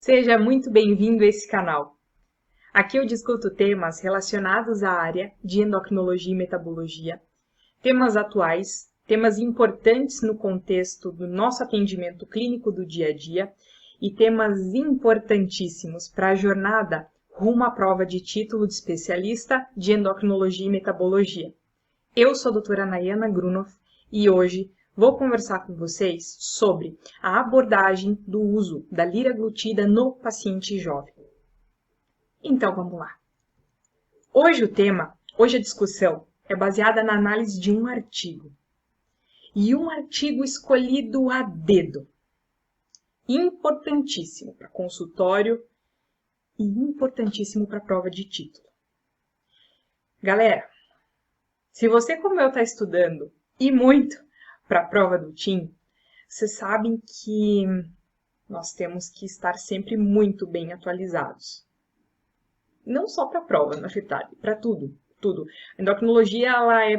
Seja muito bem-vindo a esse canal. Aqui eu discuto temas relacionados à área de endocrinologia e metabologia, temas atuais, temas importantes no contexto do nosso atendimento clínico do dia a dia e temas importantíssimos para a jornada rumo à prova de título de especialista de endocrinologia e metabologia. Eu sou a doutora Nayana Grunoff e hoje vou conversar com vocês sobre a abordagem do uso da liraglutida no paciente jovem. Então vamos lá. Hoje a discussão é baseada na análise de um artigo. E um artigo escolhido a dedo. Importantíssimo para consultório e importantíssimo para prova de título. Galera, se você como eu está estudando e muito para a prova do TIM, vocês sabem que nós temos que estar sempre muito bem atualizados. Não só para a prova, na verdade, para tudo. A endocrinologia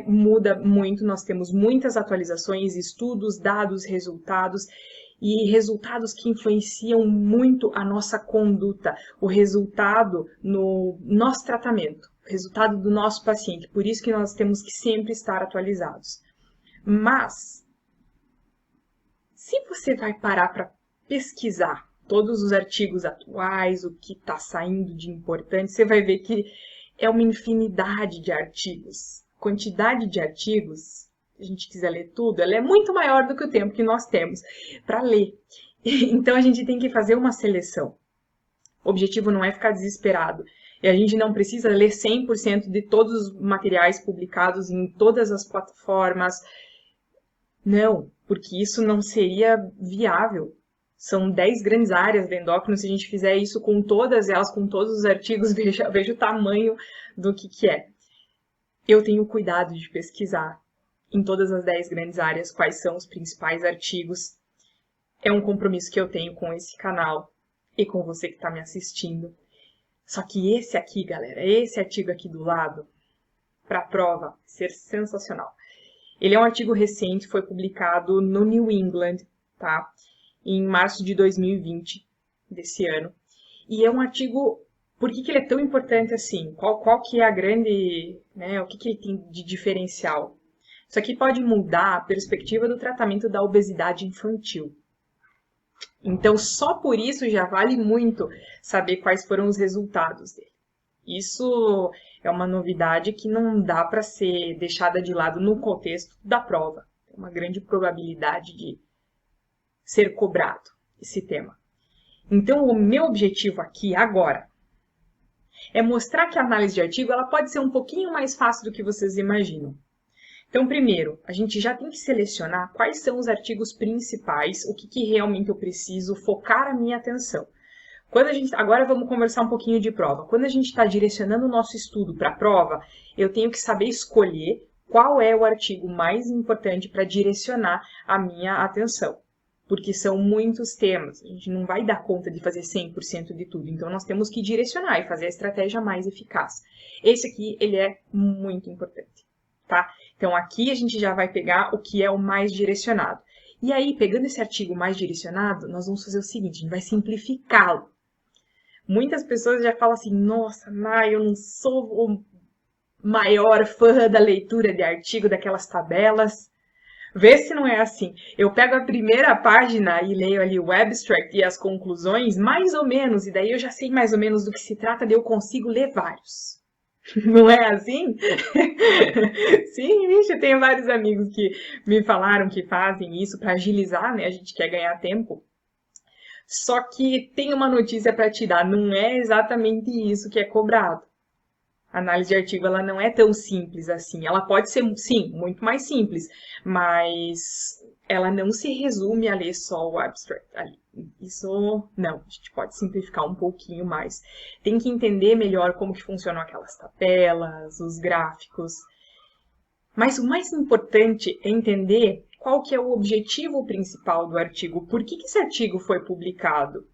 muda muito, nós temos muitas atualizações, estudos, dados, resultados, e resultados que influenciam muito a nossa conduta, o resultado no nosso tratamento, o resultado do nosso paciente. Por isso que nós temos que sempre estar atualizados. Mas, se você vai parar para pesquisar todos os artigos atuais, o que está saindo de importante, você vai ver que é uma infinidade de artigos. A quantidade de artigos, se a gente quiser ler tudo, ela é muito maior do que o tempo que nós temos para ler. Então, a gente tem que fazer uma seleção. O objetivo não é ficar desesperado. E a gente não precisa ler 100% de todos os materiais publicados em todas as plataformas. Não, porque isso não seria viável. São 10 grandes áreas do endócrino, se a gente fizer isso com todas elas, com todos os artigos, veja o tamanho do que é. Eu tenho cuidado de pesquisar em todas as 10 grandes áreas quais são os principais artigos. É um compromisso que eu tenho com esse canal e com você que está me assistindo. Só que esse aqui, galera, esse artigo aqui do lado, para a prova, ser sensacional. Ele é um artigo recente, foi publicado no New England, tá? Em março de 2020, desse ano. E é um artigo, por que ele é tão importante assim? Qual que é a grande, né, o que ele tem de diferencial? Isso aqui pode mudar a perspectiva do tratamento da obesidade infantil. Então, só por isso já vale muito saber quais foram os resultados dele. Isso é uma novidade que não dá para ser deixada de lado no contexto da prova. Tem uma grande probabilidade de ser cobrado esse tema. Então, o meu objetivo aqui agora é mostrar que a análise de artigo ela pode ser um pouquinho mais fácil do que vocês imaginam. Então, primeiro, a gente já tem que selecionar quais são os artigos principais, o que realmente eu preciso focar a minha atenção. Agora vamos conversar um pouquinho de prova. Quando a gente está direcionando o nosso estudo para a prova, eu tenho que saber escolher qual é o artigo mais importante para direcionar a minha atenção. Porque são muitos temas, a gente não vai dar conta de fazer 100% de tudo, então nós temos que direcionar e fazer a estratégia mais eficaz. Esse aqui, ele é muito importante, tá? Então aqui a gente já vai pegar o que é o mais direcionado. E aí, pegando esse artigo mais direcionado, nós vamos fazer o seguinte, a gente vai simplificá-lo. Muitas pessoas já falam assim, nossa, Nay, eu não sou o maior fã da leitura de artigo, daquelas tabelas. Vê se não é assim. Eu pego a primeira página e leio ali o abstract e as conclusões, mais ou menos, e daí eu já sei mais ou menos do que se trata, daí eu consigo ler vários. Não é assim? Sim, eu tenho vários amigos que me falaram que fazem isso para agilizar, né? A gente quer ganhar tempo. Só que tem uma notícia para te dar, não é exatamente isso que é cobrado. A análise de artigo ela não é tão simples assim. Ela pode ser, sim, muito mais simples, mas ela não se resume a ler só o abstract ali. Isso não, a gente pode simplificar um pouquinho mais. Tem que entender melhor como que funcionam aquelas tabelas, os gráficos. Mas o mais importante é entender qual que é o objetivo principal do artigo. Por que esse artigo foi publicado?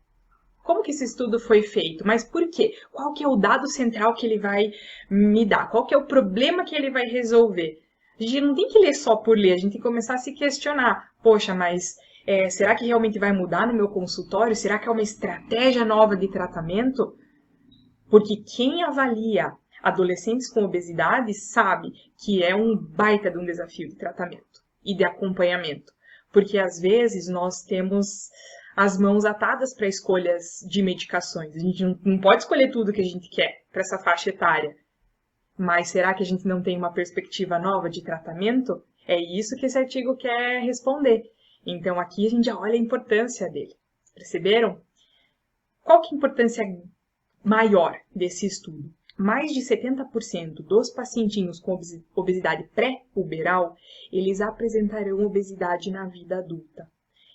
Como que esse estudo foi feito? Mas por quê? Qual que é o dado central que ele vai me dar? Qual que é o problema que ele vai resolver? A gente não tem que ler só por ler, a gente tem que começar a se questionar. Poxa, mas Será que realmente vai mudar no meu consultório? Será que é uma estratégia nova de tratamento? Porque quem avalia adolescentes com obesidade sabe que é um baita de um desafio de tratamento e de acompanhamento. Porque às vezes nós temos as mãos atadas para escolhas de medicações. A gente não pode escolher tudo que a gente quer para essa faixa etária. Mas será que a gente não tem uma perspectiva nova de tratamento? É isso que esse artigo quer responder. Então aqui a gente já olha a importância dele. Perceberam? Qual que é a importância maior desse estudo? Mais de 70% dos pacientinhos com obesidade pré-puberal, eles apresentarão obesidade na vida adulta.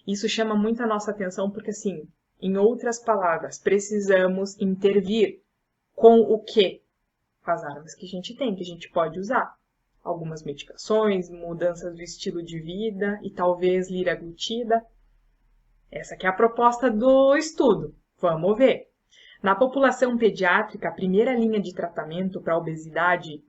Isso chama muito a nossa atenção porque, assim, em outras palavras, precisamos intervir com o quê? Com as armas que a gente tem, que a gente pode usar. Algumas medicações, mudanças do estilo de vida e talvez liraglutida. Essa aqui é a proposta do estudo. Vamos ver. Na população pediátrica, a primeira linha de tratamento para a obesidade,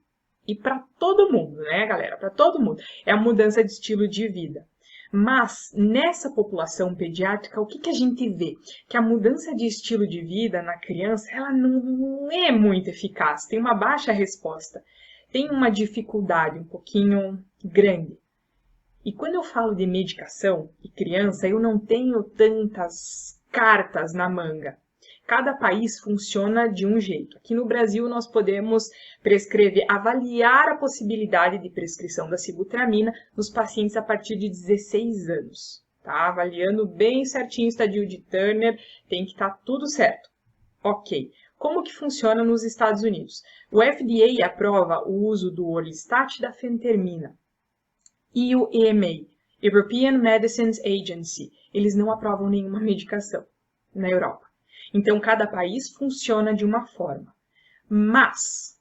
e para todo mundo, né, galera? Para todo mundo, é a mudança de estilo de vida. Mas, nessa população pediátrica, o que a gente vê? Que a mudança de estilo de vida na criança, ela não é muito eficaz, tem uma baixa resposta, tem uma dificuldade um pouquinho grande. E quando eu falo de medicação e criança, eu não tenho tantas cartas na manga. Cada país funciona de um jeito. Aqui no Brasil, nós podemos avaliar a possibilidade de prescrição da sibutramina nos pacientes a partir de 16 anos. Tá? Avaliando bem certinho o estadio de Turner, tem que estar tudo certo. Ok. Como que funciona nos Estados Unidos? O FDA aprova o uso do Orlistat e da fentermina. E o EMA, European Medicines Agency, eles não aprovam nenhuma medicação na Europa. Então, cada país funciona de uma forma. Mas,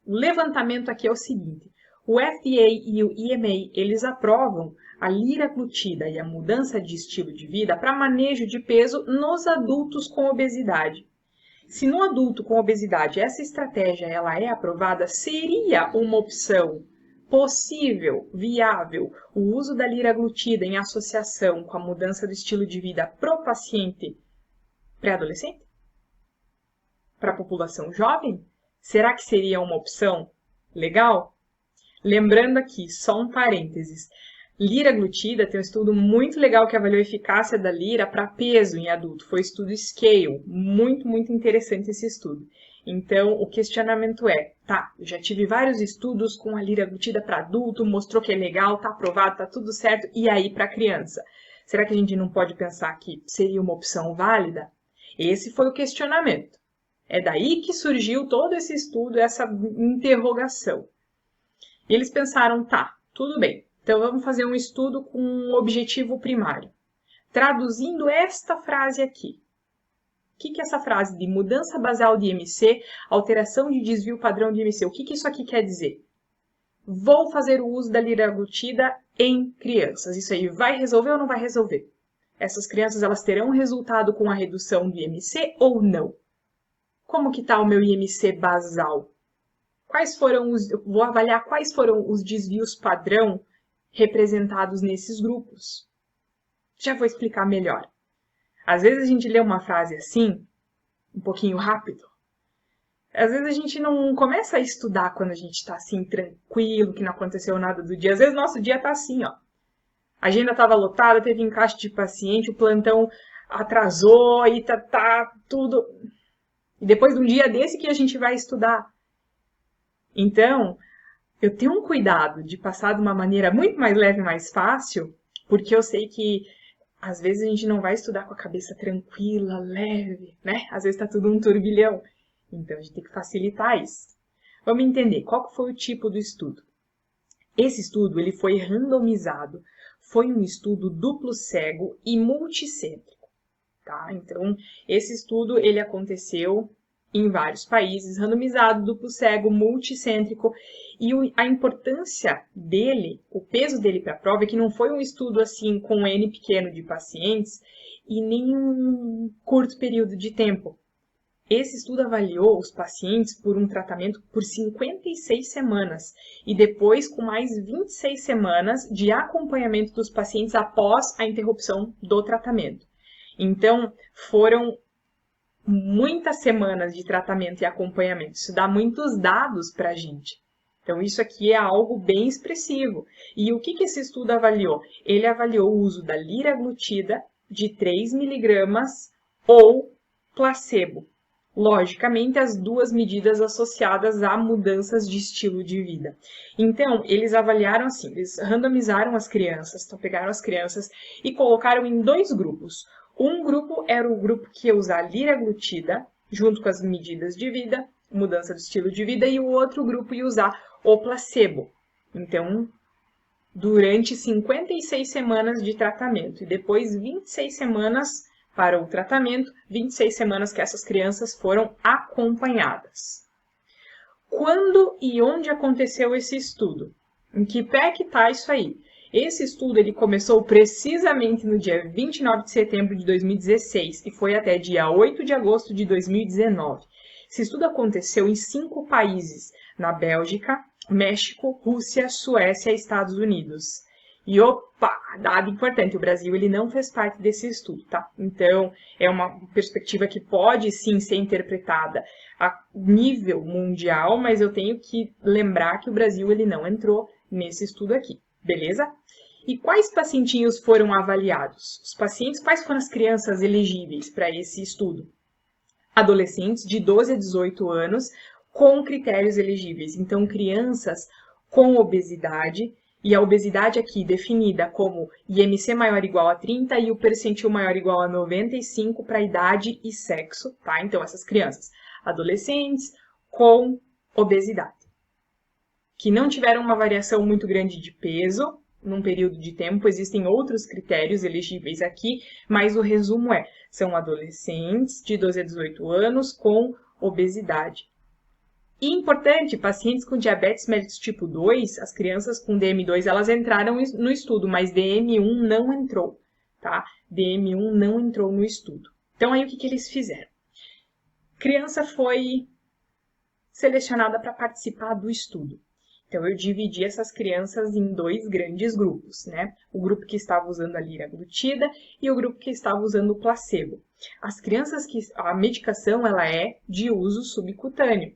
o levantamento aqui é o seguinte. O FDA e o EMA, eles aprovam a liraglutida e a mudança de estilo de vida para manejo de peso nos adultos com obesidade. Se no adulto com obesidade essa estratégia ela é aprovada, seria uma opção possível, viável, o uso da liraglutida em associação com a mudança do estilo de vida para o paciente pré-adolescente? Para a população jovem? Será que seria uma opção legal? Lembrando aqui, só um parênteses, liraglutida tem um estudo muito legal que avaliou a eficácia da lira para peso em adulto. Foi o estudo SCALE, muito interessante esse estudo. Então, o questionamento é, tá, eu já tive vários estudos com a liraglutida para adulto, mostrou que é legal, tá aprovado, tá tudo certo, e aí para criança? Será que a gente não pode pensar que seria uma opção válida? Esse foi o questionamento. É daí que surgiu todo esse estudo, essa interrogação. E eles pensaram, tá, tudo bem, então vamos fazer um estudo com um objetivo primário. Traduzindo esta frase aqui. O que é essa frase de mudança basal de IMC, alteração de desvio padrão de IMC? O que isso aqui quer dizer? Vou fazer o uso da liraglutida em crianças. Isso aí vai resolver ou não vai resolver? Essas crianças elas terão resultado com a redução do IMC ou não? Como que está o meu IMC basal? Vou avaliar quais foram os desvios padrão representados nesses grupos. Já vou explicar melhor. Às vezes a gente lê uma frase assim, um pouquinho rápido. Às vezes a gente não começa a estudar quando a gente está assim, tranquilo, que não aconteceu nada do dia. Às vezes nosso dia está assim, ó. A agenda estava lotada, teve encaixe de paciente, o plantão atrasou e tá tudo... E depois de um dia desse que a gente vai estudar. Então, eu tenho um cuidado de passar de uma maneira muito mais leve e mais fácil, porque eu sei que às vezes a gente não vai estudar com a cabeça tranquila, leve, né? Às vezes está tudo um turbilhão. Então, a gente tem que facilitar isso. Vamos entender qual foi o tipo do estudo. Esse estudo ele foi randomizado, foi um estudo duplo cego e multicêntrico. Tá? Então, esse estudo ele aconteceu em vários países, randomizado, duplo cego, multicêntrico, e a importância dele, o peso dele para a prova, é que não foi um estudo assim com N pequeno de pacientes e nem um curto período de tempo. Esse estudo avaliou os pacientes por um tratamento por 56 semanas e depois com mais 26 semanas de acompanhamento dos pacientes após a interrupção do tratamento. Então, foram muitas semanas de tratamento e acompanhamento. Isso dá muitos dados para a gente. Então, isso aqui é algo bem expressivo. E o que esse estudo avaliou? Ele avaliou o uso da liraglutida de 3 mg ou placebo. Logicamente, as duas medidas associadas a mudanças de estilo de vida. Então, eles avaliaram assim, eles randomizaram as crianças, então pegaram as crianças e colocaram em 2 grupos. Um grupo era o grupo que ia usar liraglutida, junto com as medidas de vida, mudança de estilo de vida, e o outro grupo ia usar o placebo. Então, durante 56 semanas de tratamento e depois 26 semanas para o tratamento, 26 semanas que essas crianças foram acompanhadas. Quando e onde aconteceu esse estudo? Em que pé que está isso aí? Esse estudo ele começou precisamente no dia 29 de setembro de 2016 e foi até dia 8 de agosto de 2019. Esse estudo aconteceu em 5 países, na Bélgica, México, Rússia, Suécia e Estados Unidos. E opa, dado importante, o Brasil ele não fez parte desse estudo, tá? Então, é uma perspectiva que pode sim ser interpretada a nível mundial, mas eu tenho que lembrar que o Brasil ele não entrou nesse estudo aqui, beleza? E quais pacientinhos foram avaliados? Os pacientes, quais foram as crianças elegíveis para esse estudo? Adolescentes de 12 a 18 anos com critérios elegíveis. Então, crianças com obesidade, e a obesidade aqui definida como IMC maior ou igual a 30 e o percentil maior ou igual a 95 para idade e sexo, tá? Então, essas crianças, adolescentes com obesidade, que não tiveram uma variação muito grande de peso num período de tempo, existem outros critérios elegíveis aqui, mas o resumo são adolescentes de 12 a 18 anos com obesidade. E importante, pacientes com diabetes mellitus tipo 2, as crianças com DM2, elas entraram no estudo, mas DM1 não entrou, tá? DM1 não entrou no estudo. Então, aí o que eles fizeram? Criança foi selecionada para participar do estudo. Então, eu dividi essas crianças em 2 grandes grupos, né? O grupo que estava usando a liraglutida e o grupo que estava usando o placebo. As crianças que... A medicação, ela é de uso subcutâneo.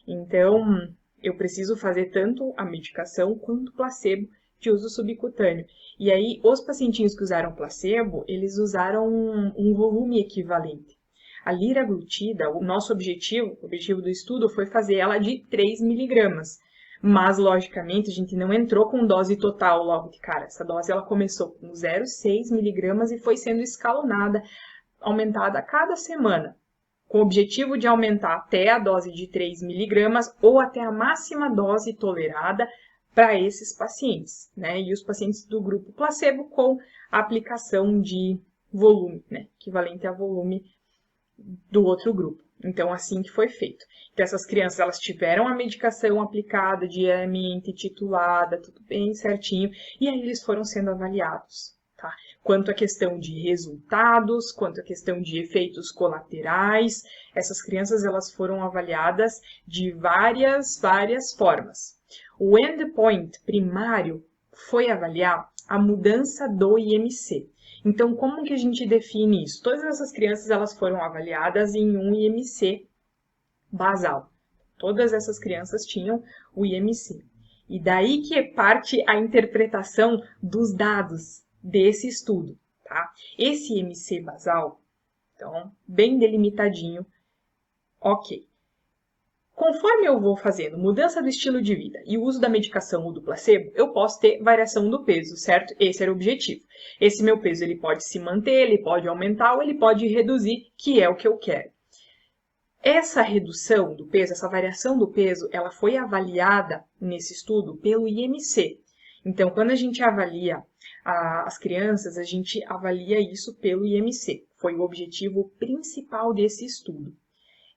Então, eu preciso fazer tanto a medicação quanto o placebo de uso subcutâneo. E aí, os pacientinhos que usaram placebo, eles usaram um volume equivalente. A liraglutida, o nosso objetivo, o objetivo do estudo foi fazer ela de 3 mg. Mas, logicamente, a gente não entrou com dose total logo de cara. Essa dose ela começou com 0,6 mg e foi sendo escalonada, aumentada a cada semana, com o objetivo de aumentar até a dose de 3 mg ou até a máxima dose tolerada para esses pacientes, né? E os pacientes do grupo placebo com a aplicação de volume, né? Equivalente a volume do outro grupo. Então, assim que foi feito. Então, essas crianças, elas tiveram a medicação aplicada diariamente, titulada, tudo bem certinho, e aí eles foram sendo avaliados, tá? Quanto à questão de resultados, quanto à questão de efeitos colaterais, essas crianças, elas foram avaliadas de várias formas. O endpoint primário foi avaliar a mudança do IMC. Então, como que a gente define isso? Todas essas crianças elas foram avaliadas em um IMC basal. Todas essas crianças tinham o IMC. E daí que parte a interpretação dos dados desse estudo, tá? Esse IMC basal, então, bem delimitadinho, ok. Conforme eu vou fazendo mudança do estilo de vida e o uso da medicação ou do placebo, eu posso ter variação do peso, certo? Esse era o objetivo. Esse meu peso ele pode se manter, ele pode aumentar ou ele pode reduzir, que é o que eu quero. Essa redução do peso, essa variação do peso, ela foi avaliada nesse estudo pelo IMC. Então, quando a gente avalia as crianças, a gente avalia isso pelo IMC. Foi o objetivo principal desse estudo.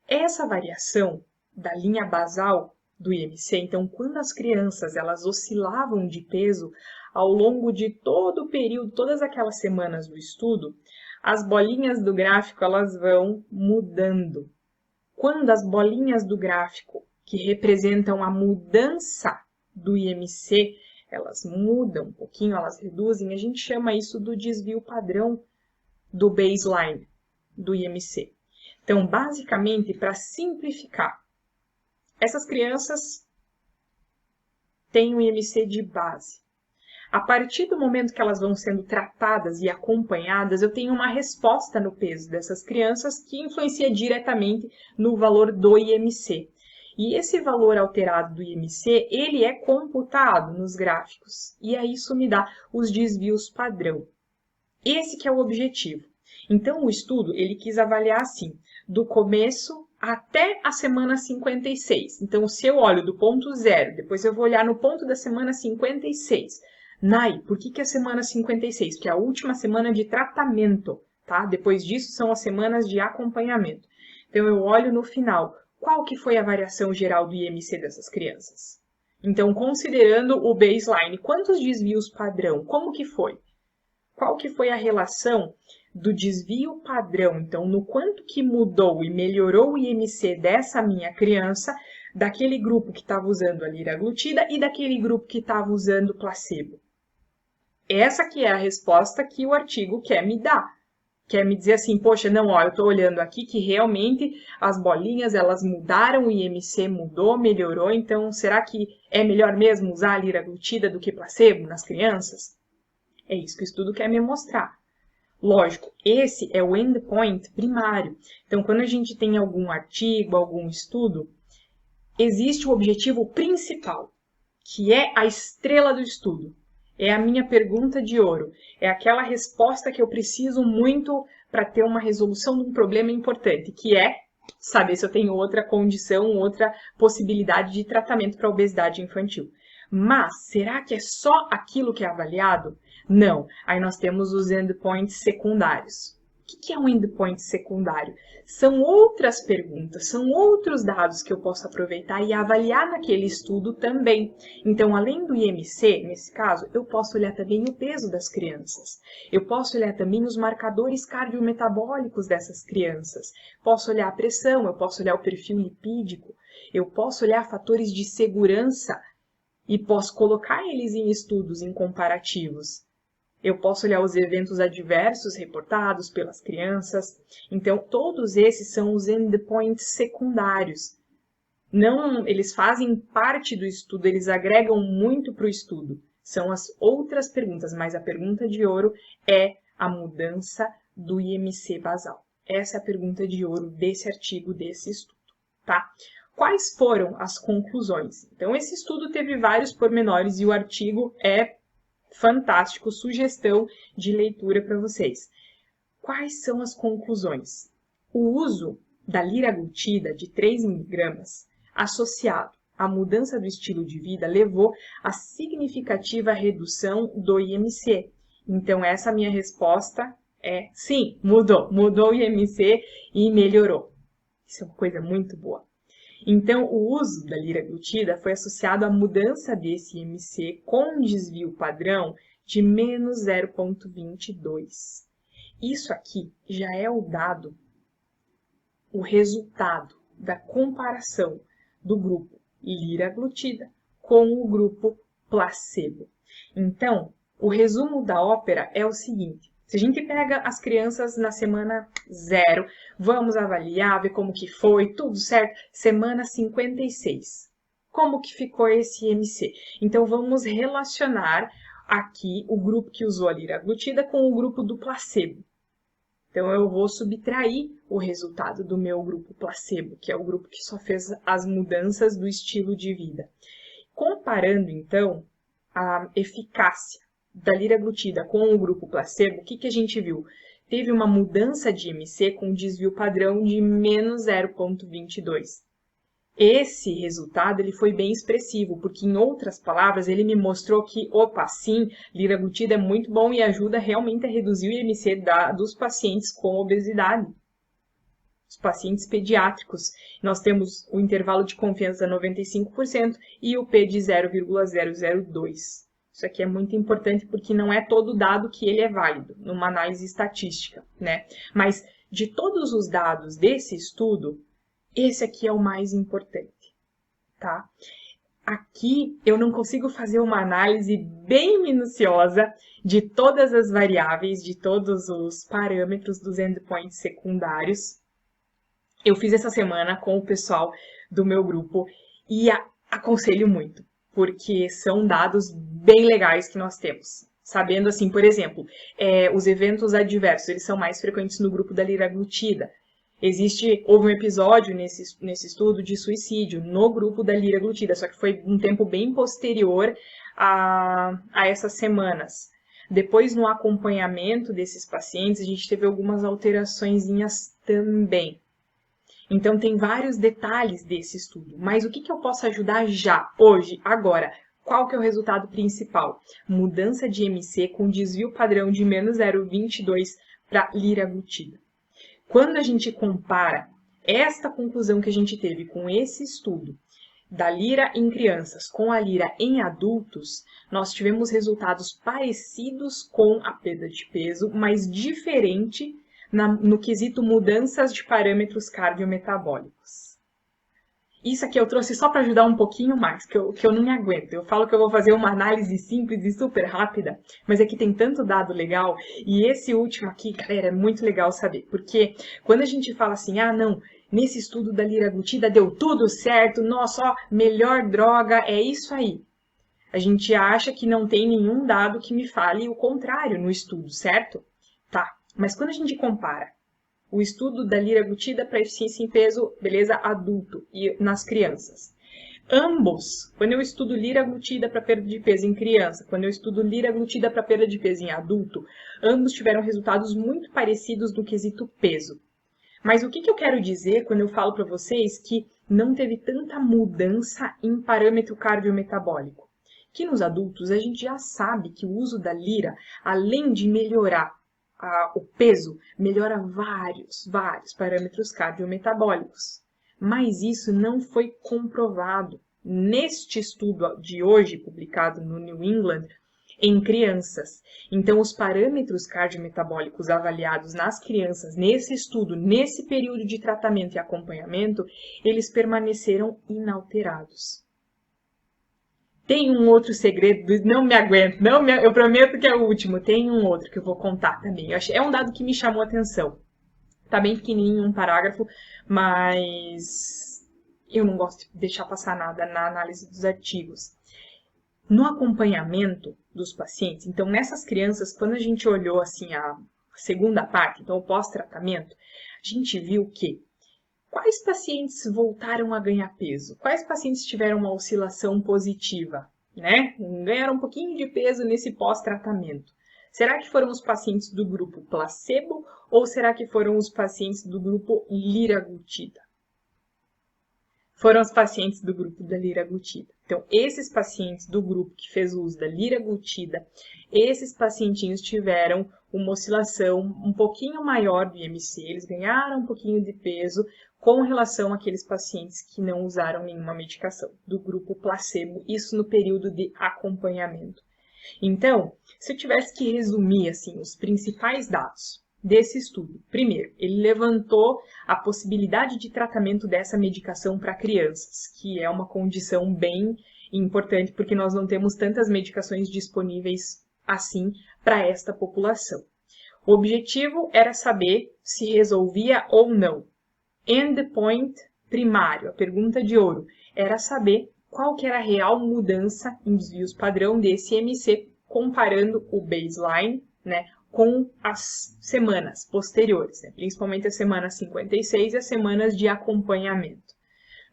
Essa variação da linha basal do IMC, então, quando as crianças elas oscilavam de peso ao longo de todo o período, todas aquelas semanas do estudo, as bolinhas do gráfico elas vão mudando. quando as bolinhas do gráfico, que representam a mudança do IMC, elas mudam um pouquinho, elas reduzem, a gente chama isso do desvio padrão do baseline do IMC. Então, basicamente, para simplificar, essas crianças têm um IMC de base. A partir do momento que elas vão sendo tratadas e acompanhadas, eu tenho uma resposta no peso dessas crianças que influencia diretamente no valor do IMC. E esse valor alterado do IMC, ele é computado nos gráficos. E aí isso me dá os desvios padrão. Esse que é o objetivo. Então, o estudo, ele quis avaliar assim, do começo até a semana 56. Então, se eu olho do ponto 0, depois eu vou olhar no ponto da semana 56. Nai, por que a semana 56? Porque é a última semana de tratamento, tá? Depois disso são as semanas de acompanhamento. Então, eu olho no final, qual que foi a variação geral do IMC dessas crianças? Então, considerando o baseline, quantos desvios padrão? Como que foi? Qual que foi a relação do desvio padrão? Então, no quanto que mudou e melhorou o IMC dessa minha criança, daquele grupo que estava usando a liraglutida e daquele grupo que estava usando placebo? Essa que é a resposta que o artigo quer me dar. Quer me dizer assim, poxa, não, ó, eu estou olhando aqui que realmente as bolinhas, elas mudaram, o IMC mudou, melhorou, então será que é melhor mesmo usar a liraglutida do que placebo nas crianças? É isso que o estudo quer me mostrar. Lógico, esse é o endpoint primário. Então, quando a gente tem algum artigo, algum estudo, existe o objetivo principal, que é a estrela do estudo. É a minha pergunta de ouro. É aquela resposta que eu preciso muito para ter uma resolução de um problema importante, que é saber se eu tenho outra condição, outra possibilidade de tratamento para a obesidade infantil. Mas, será que é só aquilo que é avaliado? Não. Aí nós temos os endpoints secundários. O que é um endpoint secundário? São outras perguntas, são outros dados que eu posso aproveitar e avaliar naquele estudo também. Então, além do IMC, nesse caso, eu posso olhar também o peso das crianças. Eu posso olhar também os marcadores cardiometabólicos dessas crianças. Posso olhar a pressão, eu posso olhar o perfil lipídico, eu posso olhar fatores de segurança e posso colocar eles em estudos, em comparativos. Eu posso olhar os eventos adversos reportados pelas crianças. Então, todos esses são os endpoints secundários. Não, eles fazem parte do estudo, eles agregam muito para o estudo. São as outras perguntas, mas a pergunta de ouro é a mudança do IMC basal. Essa é a pergunta de ouro desse artigo, desse estudo, tá? Quais foram as conclusões? Então, esse estudo teve vários pormenores e o artigo é fantástico, sugestão de leitura para vocês. Quais são as conclusões? O uso da liraglutida de 3 mg associado à mudança do estilo de vida levou a significativa redução do IMC. Então, essa minha resposta é sim, mudou o IMC e melhorou. Isso é uma coisa muito boa. Então, o uso da liraglutida foi associado à mudança desse IMC com desvio padrão de menos 0,22. Isso aqui já é o dado, o resultado da comparação do grupo liraglutida com o grupo placebo. Então, o resumo da ópera é o seguinte. Se a gente pega as crianças na semana 0, vamos avaliar, ver como que foi, tudo certo, semana 56. Como que ficou esse IMC? Então, vamos relacionar aqui o grupo que usou a liraglutida com o grupo do placebo. Então, eu vou subtrair o resultado do meu grupo placebo, que é o grupo que só fez as mudanças do estilo de vida. Comparando, então, a eficácia da liraglutida com o grupo placebo, o que a gente viu? Teve uma mudança de IMC com desvio padrão de menos 0,22. Esse resultado ele foi bem expressivo, porque, em outras palavras, ele me mostrou que, opa, sim, liraglutida é muito bom e ajuda realmente a reduzir o IMC dos pacientes com obesidade. Os pacientes pediátricos, nós temos o intervalo de confiança 95% e o P de 0,002. Isso aqui é muito importante porque não é todo dado que ele é válido numa análise estatística, né? Mas de todos os dados desse estudo, Esse aqui é o mais importante, tá? Aqui eu não consigo fazer uma análise bem minuciosa de todas as variáveis, de todos os parâmetros dos endpoints secundários. Eu fiz essa semana com o pessoal do meu grupo e aconselho muito, porque são dados bem legais que nós temos. Sabendo assim, por exemplo, os eventos adversos, eles são mais frequentes no grupo da liraglutida. Houve um episódio nesse estudo de suicídio no grupo da liraglutida, só que foi um tempo bem posterior a essas semanas. Depois, no acompanhamento desses pacientes, a gente teve algumas alteraçõezinhas também. Então, tem vários detalhes desse estudo. Mas o que eu posso ajudar já, hoje, agora? Qual que é o resultado principal? Mudança de MC com desvio padrão de menos 0,22 para liraglutida. Quando a gente compara esta conclusão que a gente teve com esse estudo da lira em crianças com a lira em adultos, nós tivemos resultados parecidos com a perda de peso, mas diferente no quesito mudanças de parâmetros cardiometabólicos. Isso aqui eu trouxe só para ajudar um pouquinho mais, que eu não me aguento. Eu falo que eu vou fazer uma análise simples e super rápida, mas aqui tem tanto dado legal. E esse último aqui, galera, é muito legal saber. Porque quando a gente fala assim, não, nesse estudo da liraglutida deu tudo certo, nossa, ó, melhor droga, é isso aí. A gente acha que não tem nenhum dado que me fale o contrário no estudo, certo? Tá, mas quando a gente compara o estudo da liraglutida para eficiência em peso, beleza, adulto e nas crianças. Ambos, quando eu estudo liraglutida para perda de peso em criança, quando eu estudo liraglutida para perda de peso em adulto, ambos tiveram resultados muito parecidos no quesito peso. Mas o que eu quero dizer quando eu falo para vocês que não teve tanta mudança em parâmetro cardiometabólico? Que nos adultos a gente já sabe que o uso da lira, além de melhorar o peso, melhora vários parâmetros cardiometabólicos. Mas isso não foi comprovado neste estudo de hoje, publicado no New England, em crianças. Então, os parâmetros cardiometabólicos avaliados nas crianças, nesse estudo, nesse período de tratamento e acompanhamento, eles permaneceram inalterados. Tem um outro segredo, não me aguento, eu prometo que é o último. Tem um outro que eu vou contar também. É um dado que me chamou a atenção. Tá bem pequenininho, um parágrafo, mas eu não gosto de deixar passar nada na análise dos artigos. No acompanhamento dos pacientes, então nessas crianças, quando a gente olhou assim a segunda parte, então o pós-tratamento, a gente viu que quais pacientes voltaram a ganhar peso? Quais pacientes tiveram uma oscilação positiva, né? Ganharam um pouquinho de peso nesse pós-tratamento. Será que foram os pacientes do grupo placebo ou será que foram os pacientes do grupo liraglutida? Foram os pacientes do grupo da liraglutida. Então, esses pacientes do grupo que fez uso da liraglutida, esses pacientinhos tiveram uma oscilação um pouquinho maior do IMC, eles ganharam um pouquinho de peso com relação àqueles pacientes que não usaram nenhuma medicação, do grupo placebo, isso no período de acompanhamento. Então, se eu tivesse que resumir assim, os principais dados desse estudo. Primeiro, ele levantou a possibilidade de tratamento dessa medicação para crianças, que é uma condição bem importante, porque nós não temos tantas medicações disponíveis assim para esta população. O objetivo era saber se resolvia ou não. Endpoint primário, a pergunta de ouro, era saber qual que era a real mudança em desvios padrão desse MC, comparando o baseline, né, com as semanas posteriores, né? Principalmente a semana 56 e as semanas de acompanhamento.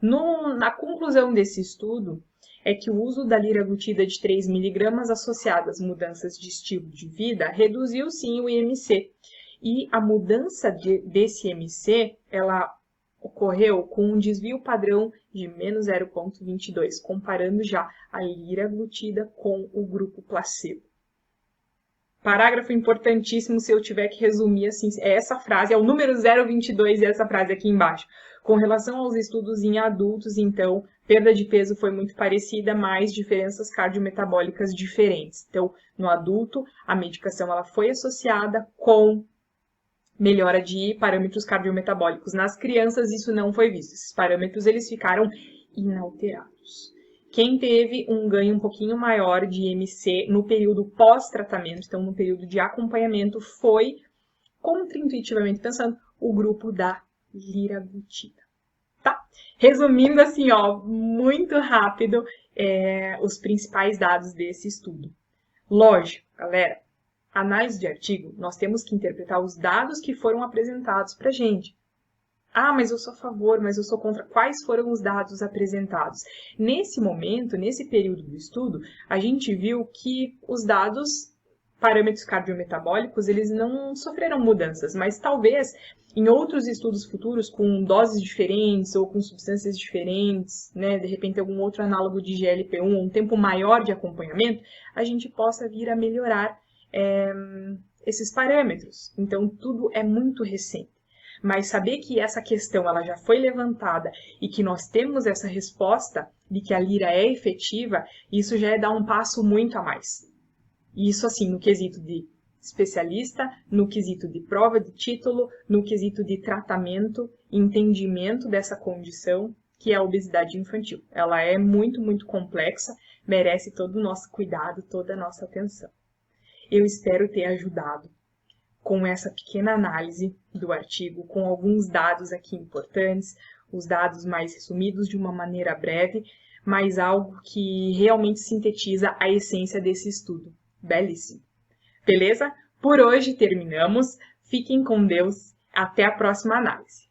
Na conclusão desse estudo, é que o uso da liraglutida de 3 mg associado às mudanças de estilo de vida reduziu sim o IMC. E a mudança desse IMC, ela ocorreu com um desvio padrão de menos 0,22, comparando já a liraglutida com o grupo placebo. Parágrafo importantíssimo, se eu tiver que resumir assim, é essa frase, é o número 022 e essa frase aqui embaixo. Com relação aos estudos em adultos, então, perda de peso foi muito parecida, mas diferenças cardiometabólicas diferentes. Então, no adulto, a medicação ela foi associada com melhora de parâmetros cardiometabólicos. Nas crianças isso não foi visto. Esses parâmetros eles ficaram inalterados. Quem teve um ganho um pouquinho maior de IMC no período pós-tratamento, então no período de acompanhamento, foi, contraintuitivamente pensando, o grupo da liraglutida. Tá? Resumindo assim, ó, muito rápido, os principais dados desse estudo. Lógico, galera, análise de artigo, nós temos que interpretar os dados que foram apresentados para a gente. Ah, mas eu sou a favor, mas eu sou contra. Quais foram os dados apresentados? Nesse momento, nesse período do estudo, a gente viu que os dados, parâmetros cardiometabólicos, eles não sofreram mudanças, mas talvez em outros estudos futuros, com doses diferentes ou com substâncias diferentes, né, de repente algum outro análogo de GLP-1, um tempo maior de acompanhamento, a gente possa vir a melhorar esses parâmetros. Então, tudo é muito recente. Mas saber que essa questão ela já foi levantada e que nós temos essa resposta de que a lira é efetiva, isso já é dar um passo muito a mais. Isso assim, no quesito de especialista, no quesito de prova de título, no quesito de tratamento, entendimento dessa condição que é a obesidade infantil. Ela é muito, muito complexa, merece todo o nosso cuidado, toda a nossa atenção. Eu espero ter ajudado com essa pequena análise do artigo, com alguns dados aqui importantes, os dados mais resumidos de uma maneira breve, mas algo que realmente sintetiza a essência desse estudo. Belíssimo. Beleza? Por hoje terminamos. Fiquem com Deus. Até a próxima análise.